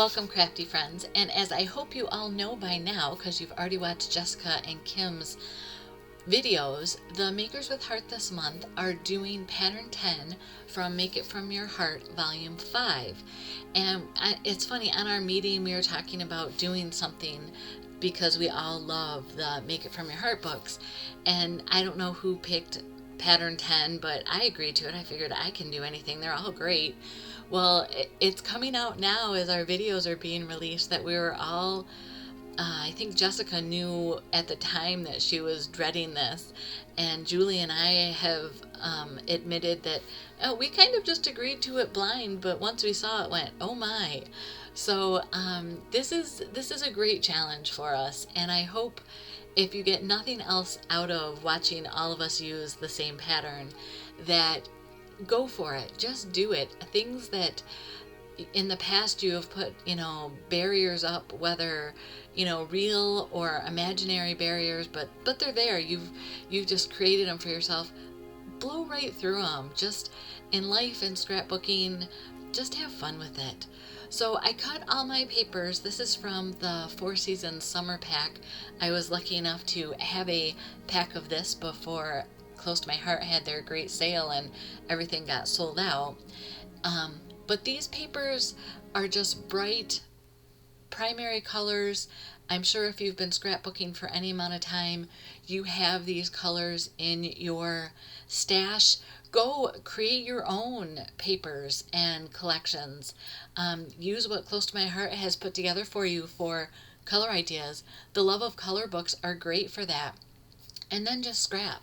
Welcome, crafty friends, and as I hope you all know by now, because you've already watched Jessica and Kim's videos, the Makers with Heart this month are doing pattern 10 from Make It From Your Heart volume 5. And it's funny, on our meeting we were talking about doing something because we all love the Make It From Your Heart books, and I don't know who picked pattern 10, but I agreed to it. I figured I can do anything, they're all great. Well, it's coming out now as our videos are being released that we were all I think Jessica knew at the time that she was dreading this, and Julie and I have admitted that we kind of just agreed to it blind, but once we saw it, went, oh my. So this is a great challenge for us, and I hope if you get nothing else out of watching all of us use the same pattern, that go for it. Just do it. Things that in the past you have put, barriers up, whether, real or imaginary barriers, but they're there. You've just created them for yourself. Blow right through them. Just in life and scrapbooking, just have fun with it. So I cut all my papers. This is from the Four Seasons summer pack. I was lucky enough to have a pack of this before Close to My Heart had their great sale and everything got sold out. But these papers are just bright primary colors. I'm sure if you've been scrapbooking for any amount of time, you have these colors in your stash. Go create your own papers and collections. Use what Close to My Heart has put together for you for color ideas. The Love of Color books are great for that. And then just scrap.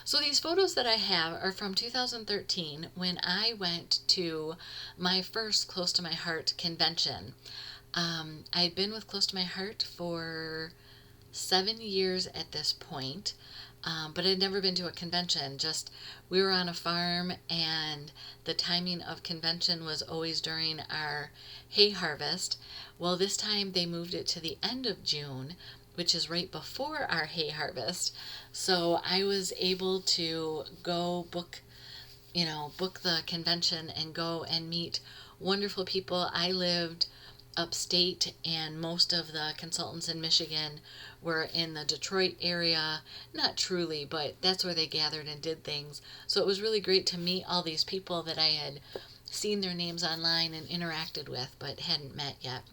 So these photos that I have are from 2013 when I went to my first Close to My Heart convention. I'd been with Close to My Heart for 7 years at this point, but I'd never been to a convention. Just we were on a farm, and the timing of convention was always during our hay harvest. Well, this time they moved it to the end of June, which is right before our hay harvest. So I was able to go book the convention and go and meet wonderful people. I lived upstate, and most of the consultants in Michigan were in the Detroit area. Not truly, but that's where they gathered and did things. So it was really great to meet all these people that I had seen their names online and interacted with, but hadn't met yet.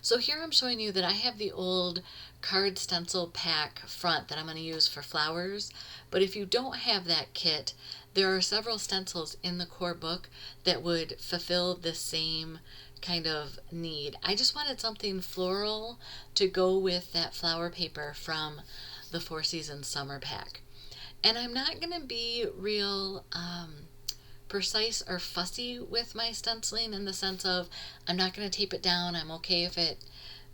So here I'm showing you that I have the old card stencil pack front that I'm going to use for flowers. But if you don't have that kit, there are several stencils in the core book that would fulfill the same kind of need. I just wanted something floral to go with that flower paper from the Four Seasons summer pack. And I'm not going to be real precise or fussy with my stenciling, in the sense of I'm not going to tape it down. I'm okay if it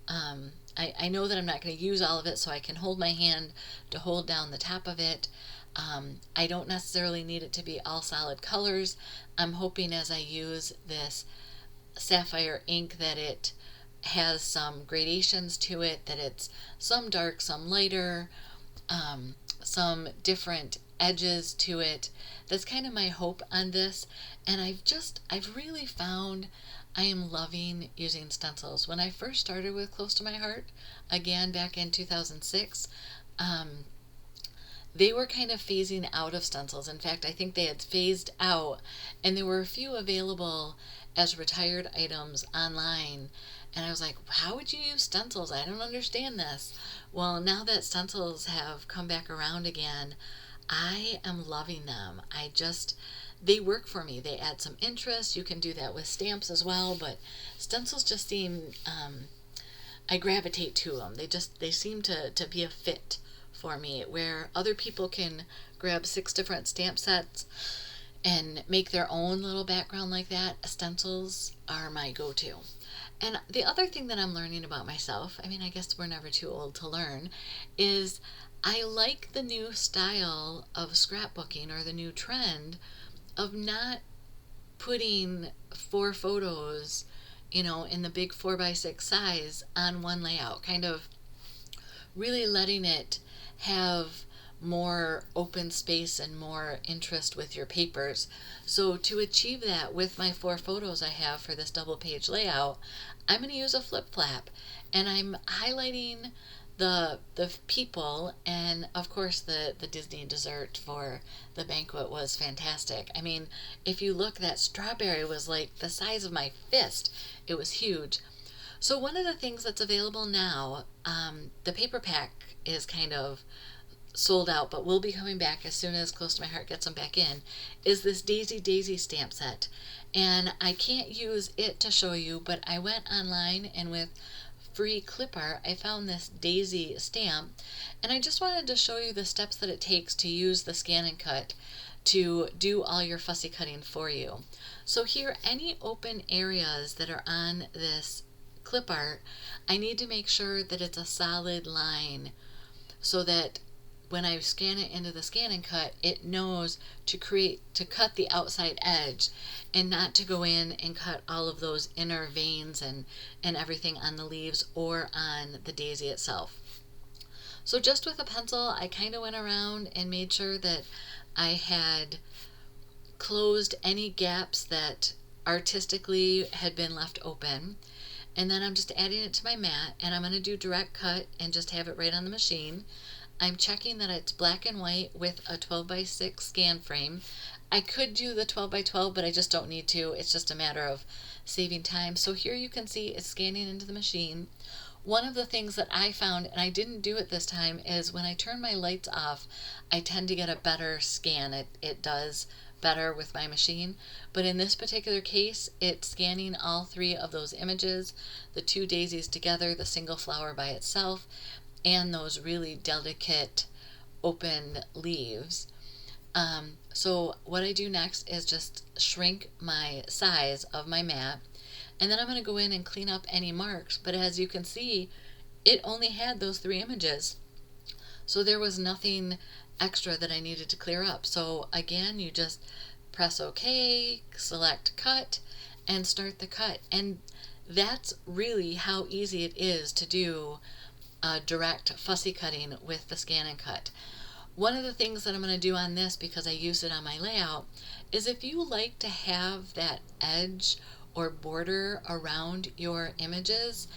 I know that I'm not going to use all of it, so I can hold my hand to hold down the top of it. I don't necessarily need it to be all solid colors. I'm hoping as I use this sapphire ink that it has some gradations to it, that it's some dark, some lighter, some different edges to it. That's kind of my hope on this, and I've really found I am loving using stencils. When I first started with Close to My Heart, again back in 2006, they were kind of phasing out of stencils. In fact, I think they had phased out, and there were a few available as retired items online. And I was like, how would you use stencils? I don't understand this. Well, now that stencils have come back around again, I am loving them. They work for me. They add some interest. You can do that with stamps as well, but stencils just seem, I gravitate to them. They seem to be a fit for me, where other people can grab 6 different stamp sets and make their own little background like that. Stencils are my go-to. And the other thing that I'm learning about myself, I guess we're never too old to learn, is I like the new style of scrapbooking, or the new trend of not putting 4 photos, in the big 4x6 size on one layout, kind of really letting it have more open space and more interest with your papers. So to achieve that with my 4 photos I have for this double page layout, I'm going to use a flip flap, and I'm highlighting the people, and of course the Disney dessert for the banquet was fantastic. I mean, if you look, that strawberry was like the size of my fist. It was huge. So one of the things that's available now, the paper pack is kind of sold out, but will be coming back as soon as Close to My Heart gets them back in, is this Daisy stamp set. And I can't use it to show you, but I went online and with free clip art I found this Daisy stamp, and I just wanted to show you the steps that it takes to use the scan and cut to do all your fussy cutting for you. So here, any open areas that are on this clip art, I need to make sure that it's a solid line so that when I scan it into the scan and cut, it knows to cut the outside edge and not to go in and cut all of those inner veins and everything on the leaves or on the daisy itself. So just with a pencil, I kind of went around and made sure that I had closed any gaps that artistically had been left open. And then I'm just adding it to my mat, and I'm going to do direct cut and just have it right on the machine. I'm checking that it's black and white with a 12x6 scan frame. I could do the 12x12, but I just don't need to. It's just a matter of saving time. So here you can see it's scanning into the machine. One of the things that I found, and I didn't do it this time, is when I turn my lights off, I tend to get a better scan. It does better with my machine. But in this particular case, it's scanning all 3 of those images, the 2 daisies together, the single flower by itself, and those really delicate open leaves. So what I do next is just shrink my size of my mat, and then I'm going to go in and clean up any marks. But as you can see, it only had those 3 images, so there was nothing extra that I needed to clear up. So again, you just press OK, select cut, and start the cut. And that's really how easy it is to do direct fussy cutting with the scan and cut. One of the things that I'm going to do on this, because I use it on my layout, is if you like to have that edge or border around your images,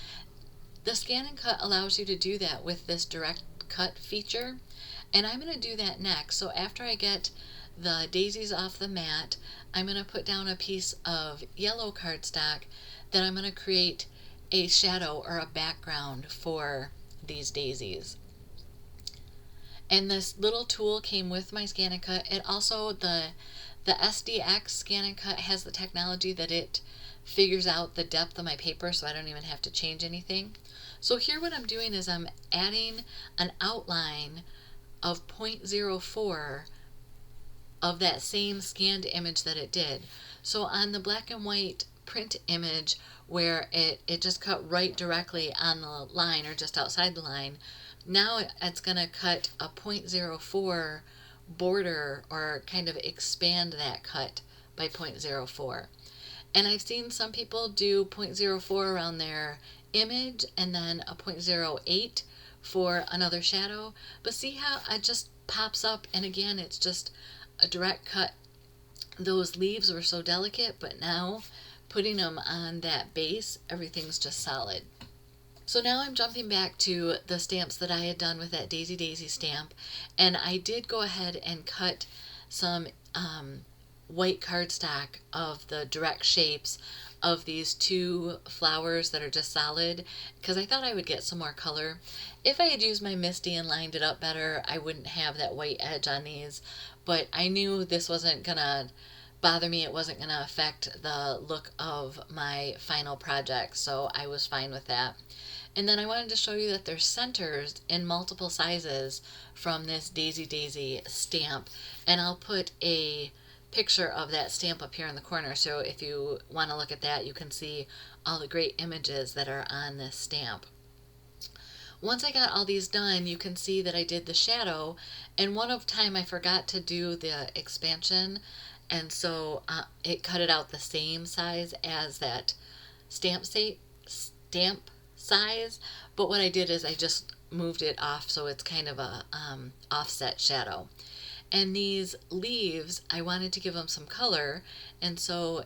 the scan and cut allows you to do that with this direct cut feature, and I'm going to do that next. So after I get the daisies off the mat, I'm going to put down a piece of yellow cardstock that I'm going to create a shadow or a background for these daisies. And this little tool came with my scan and cut. It also, the SDX scan and cut has the technology that it figures out the depth of my paper, so I don't even have to change anything. So here what I'm doing is I'm adding an outline of 0.04 of that same scanned image that it did. So on the black and white print image where it just cut right directly on the line or just outside the line, now it's going to cut a 0.04 border or kind of expand that cut by 0.04. And I've seen some people do 0.04 around their image and then a 0.08 for another shadow, but see how it just pops up, and again it's just a direct cut. Those leaves were so delicate, but now putting them on that base, everything's just solid. So now I'm jumping back to the stamps that I had done with that Daisy stamp, and I did go ahead and cut some white cardstock of the direct shapes of these 2 flowers that are just solid, because I thought I would get some more color. If I had used my Misty and lined it up better, I wouldn't have that white edge on these, but I knew this wasn't gonna bother me. It wasn't gonna affect the look of my final project, so I was fine with that. And then I wanted to show you that there's centers in multiple sizes from this Daisy stamp, and I'll put a picture of that stamp up here in the corner, so if you want to look at that, you can see all the great images that are on this stamp. Once I got all these done, you can see that I did the shadow, and one of time I forgot to do the expansion, and so it cut it out the same size as that stamp size. But what I did is I just moved it off so it's kind of a offset shadow. And these leaves, I wanted to give them some color, and so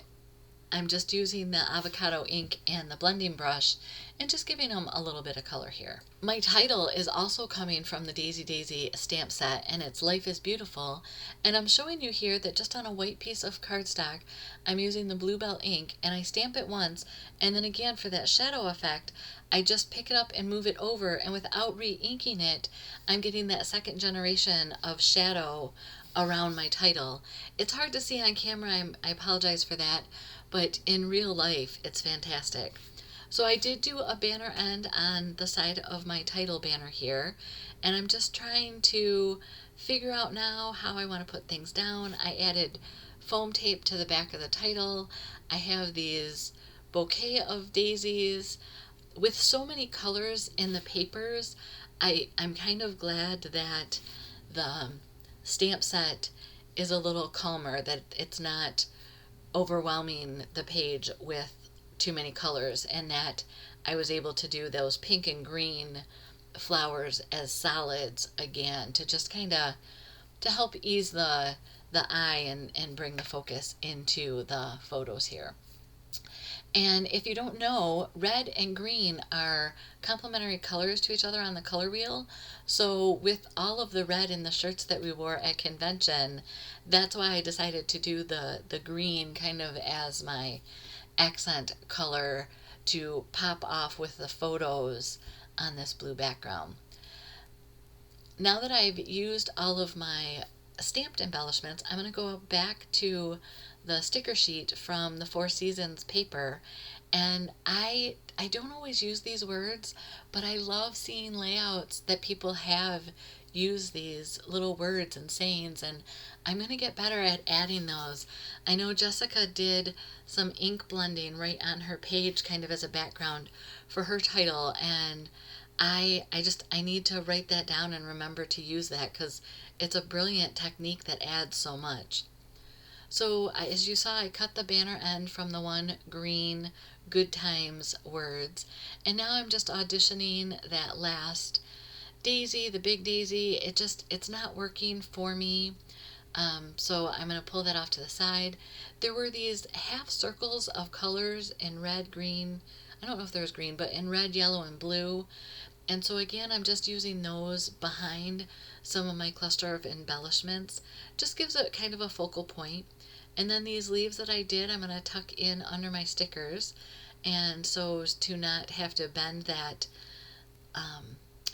I'm just using the avocado ink and the blending brush and just giving them a little bit of color here. My title is also coming from the Daisy Daisy stamp set, and it's Life is Beautiful. And I'm showing you here that just on a white piece of cardstock, I'm using the Bluebell ink, and I stamp it once, and then again for that shadow effect, I just pick it up and move it over, and without re-inking it, I'm getting that second generation of shadow around my title. It's hard to see on camera, I apologize for that, but in real life, it's fantastic. So I did do a banner end on the side of my title banner here, and I'm just trying to figure out now how I want to put things down. I added foam tape to the back of the title. I have these bouquet of daisies. With so many colors in the papers, I'm kind of glad that the stamp set is a little calmer, that it's not overwhelming the page with too many colors, and that I was able to do those pink and green flowers as solids again to just kind of to help ease the eye and bring the focus into the photos here. And if you don't know, red and green are complementary colors to each other on the color wheel. So with all of the red in the shirts that we wore at convention, that's why I decided to do the green kind of as my accent color to pop off with the photos on this blue background. Now that I've used all of my stamped embellishments, I'm going to go back to the sticker sheet from the Four Seasons paper, and I don't always use these words, but I love seeing layouts that people have use these little words and sayings, and I'm going to get better at adding those. I know Jessica did some ink blending right on her page kind of as a background for her title, and I need to write that down and remember to use that because it's a brilliant technique that adds so much. So as you saw, I cut the banner end from the one green Good Times words, and now I'm just auditioning that last daisy, the big daisy. It's not working for me. So I'm going to pull that off to the side. There were these half circles of colors in red, green. I don't know if there was green, but in red, yellow, and blue. And so again, I'm just using those behind some of my cluster of embellishments. Just gives it kind of a focal point. And then these leaves that I did, I'm going to tuck in under my stickers. And so as to not have to bend that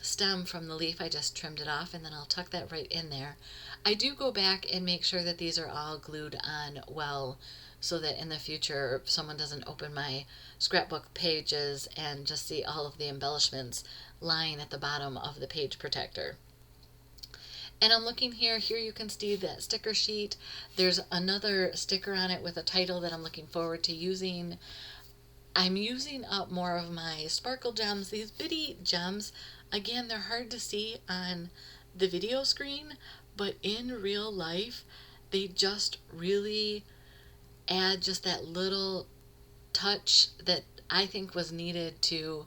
stem from the leaf, I just trimmed it off, and then I'll tuck that right in there. I do go back and make sure that these are all glued on well, so that in the future someone doesn't open my scrapbook pages and just see all of the embellishments lying at the bottom of the page protector. And I'm looking here you can see that sticker sheet. There's another sticker on it with a title that I'm looking forward to using. I'm using up more of my sparkle gems, these bitty gems. Again, they're hard to see on the video screen, but in real life, they just really add just that little touch that I think was needed to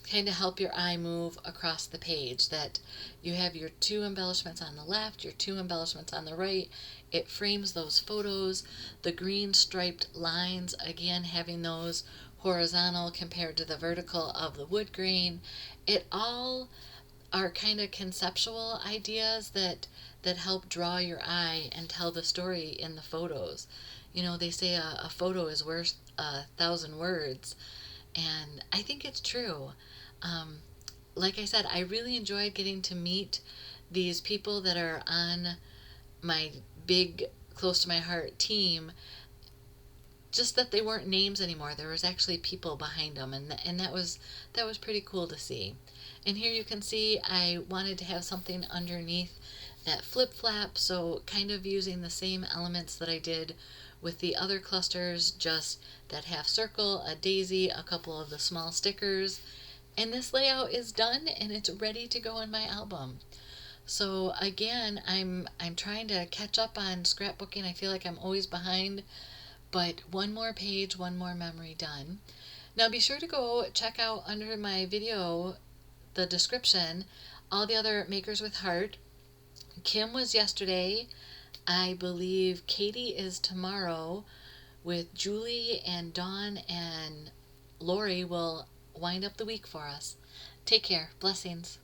kind of help your eye move across the page, that you have your two embellishments on the left, your two embellishments on the right. It frames those photos. The green striped lines, again, having those horizontal compared to the vertical of the wood grain. It all are kind of conceptual ideas that help draw your eye and tell the story in the photos. You know, they say a photo is worth 1,000 words, and I think it's true. Like I said, I really enjoyed getting to meet these people that are on my big, close to my heart team. Just that they weren't names anymore. There was actually people behind them, and that was pretty cool to see. And here you can see I wanted to have something underneath that flip flap, so kind of using the same elements that I did with the other clusters, just that half circle, a daisy, a couple of the small stickers, and this layout is done and it's ready to go in my album. So again, I'm trying to catch up on scrapbooking. I feel like I'm always behind, but one more page, one more memory done. Now be sure to go check out under my video the description all the other Makers with Heart. Kim was yesterday. I believe Katie is tomorrow, with Julie and Dawn and Lori will wind up the week for us. Take care. Blessings.